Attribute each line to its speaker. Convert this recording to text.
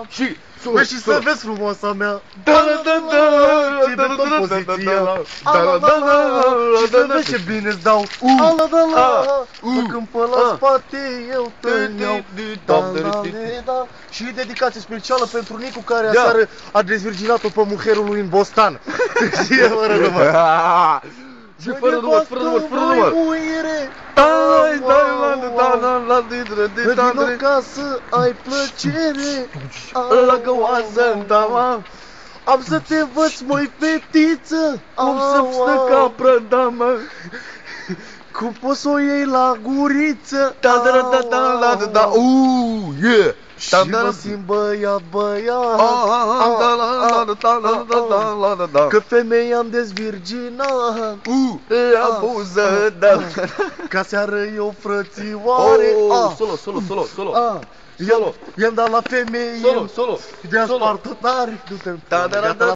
Speaker 1: Și
Speaker 2: Băi, și să vezi frumoasa mea. Ce pe tot poziția. Și să vezi ce bine-ți dau. Să când pe la spate eu te iau. Și dedicație specială pentru Nicu, care aseară a dezvirginat-o pe muherul lui în Bostan. Și e fără număr.
Speaker 1: Și fără număr.
Speaker 2: Vino ca să ai plăcere.
Speaker 1: Lângă oază, da, mă.
Speaker 2: Am să te învăț, măi, fetiță.
Speaker 1: Cum să-mi stă capră, da, mă.
Speaker 2: Cum poți să o iei la guriță.
Speaker 1: Yeah.
Speaker 2: Și mă simt băiat. Că femeia am dezvirginat.
Speaker 1: La buză, da.
Speaker 2: Ca seară eu, frățioare.
Speaker 1: Solo.
Speaker 2: I-am dat la femeie.
Speaker 1: Solo.
Speaker 2: De-a spartă tare. Du-te.